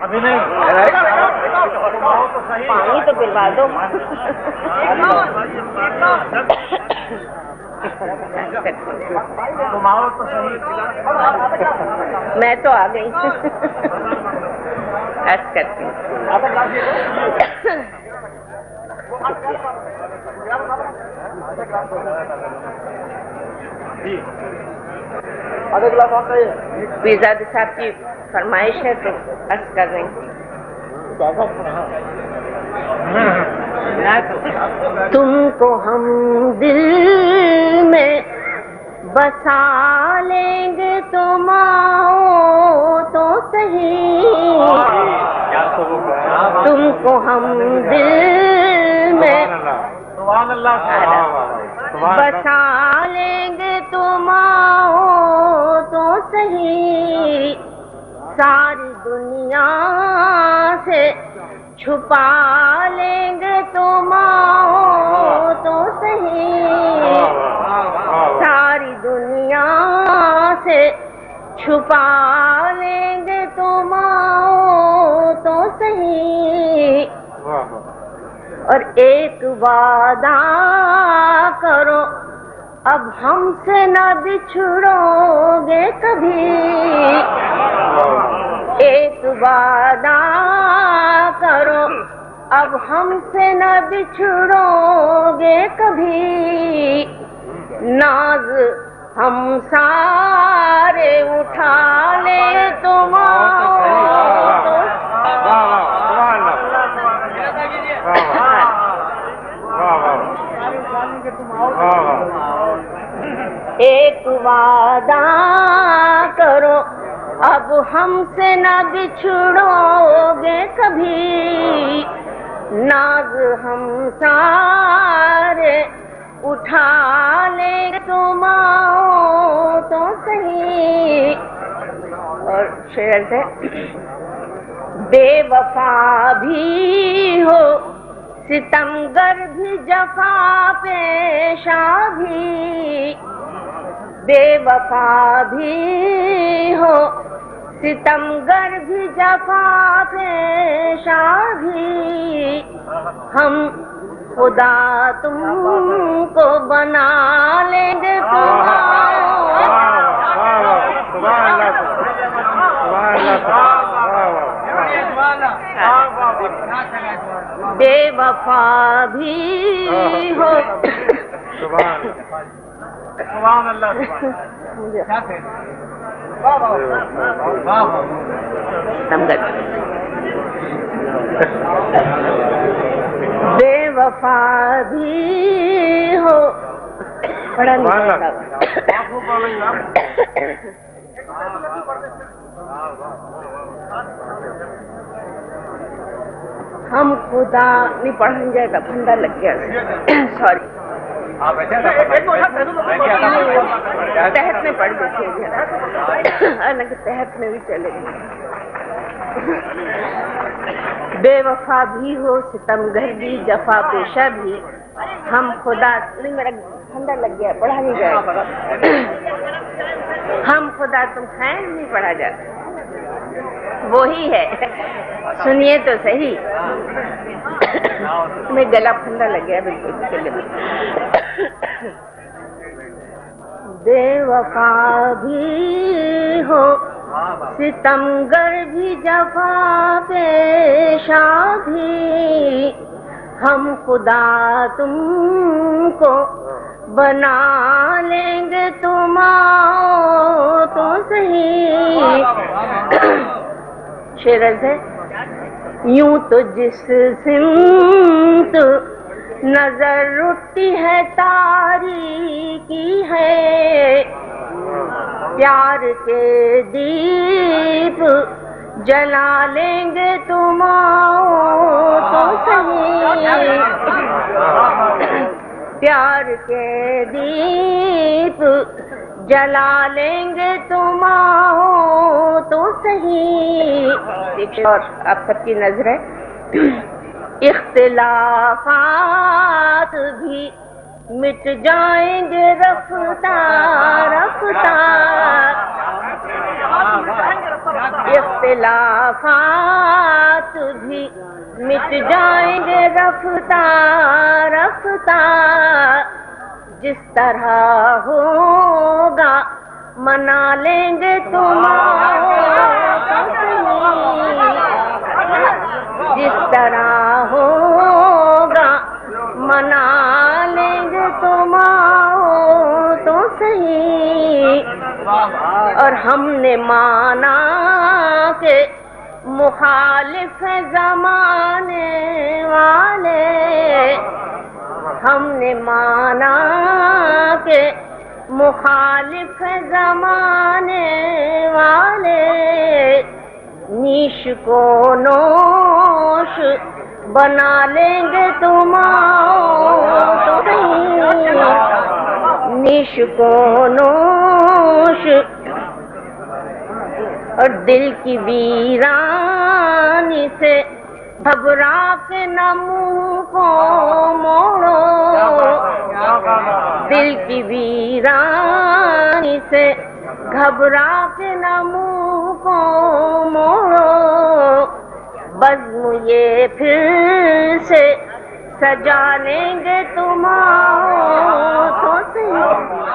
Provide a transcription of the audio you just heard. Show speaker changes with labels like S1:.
S1: ابھی نہیں
S2: پانی تو پلوا دو. میں تو آ گئی. عرض کرتی ہوں. پیرزادہ صاحب کی فرمائش ہے تو عرض کر رہی ہوں. تم کو ہم دل میں بسا لیں گے تم آؤ تو صحیح. تم کو ہم دل میں بسا لیں گے تم آؤ تو صحیح. ساری دنیا سے چھپا لیں گے تم آؤ تو صحیح. ساری دنیا سے چھپا لیں گے تم آؤ تو صحیح. اور ایک وعدہ کرو اب ہم سے نہ بچھڑو گے کبھی. ایک وعدہ کرو اب ہم سے نہ بچھڑو گے کبھی. ناز ہم سارے اٹھا لیں تم آؤ تو ایک وعدہ کرو اب ہم سے نہ بچھڑو گے کبھی. ناز ہم سارے اٹھا لیں تم آؤ تو صحیح. اور شعر ہے. بے وفا بھی ہو ستمگر بھی جفا پیشہ بھی. بے وفا بھی ہو ستمگر بھی جفا پیشہ بھی. ہم خدا تم کو بنا لیں گے تم بے وفا بھی ہو.
S1: سبحان اللہ.
S2: بے وفا بھی ہو. بڑا ہم خدا نہیں پڑھیں جائے گا. پھندا لگ گیا. سوری. تحت میں پڑھ دیکھیے. حالانکہ تحت میں بھی چلے گی. بے وفا بھی ہو ستمگر بھی جفا پیشہ بھی. ہم خدا نہیں. میرا ٹھنڈا لگ گیا. پڑھا نہیں جائے. ہم خدا تم خیر نہیں پڑھا جاتا. وہی ہے. سنیے تو صحیح. میں گلا ٹھنڈا لگ گیا بالکل. بے وفا بھی ہو ستمگر بھی جفا پیشہ بھی. ہم خدا تم کو بنا لیں گے تم آؤ تو صحیح. شعر ہے. یوں تو جس سمت نظر اٹھتی ہے تاریکی ہے. پیار کے دیپ جلا لیں گے تم آؤ تو صحیح. پیار کے دیپ جلا لیں گے تم آؤ تو صحیح. اور آپ سب کی نظر ہے. اختلافات بھی مٹ جائیں گے رفتہ رفتہ. اختلافات بھی مٹ جائیں گے رفتہ رفتہ، جس طرح ہوگا منا لیں گے تمہارے، جس طرح ہوگا منا لیں گے تمہارے تو صحیح۔ اور ہم نے مانا کہ مخالف زمانے والے، ہم نے مانا کہ مخالف زمانے والے، نیش کو نوش بنا لیں گے تمہارے تو صحیح، نیش کو نوش۔ اور دل کی ویرانی سے گھبرا کے نہ منہ کو موڑو، دل کی ویرانی سے گھبرا کے نہ منہ کو موڑو، بزم یہ پھر سے سجا لیں گے تمہارے تو صحیح۔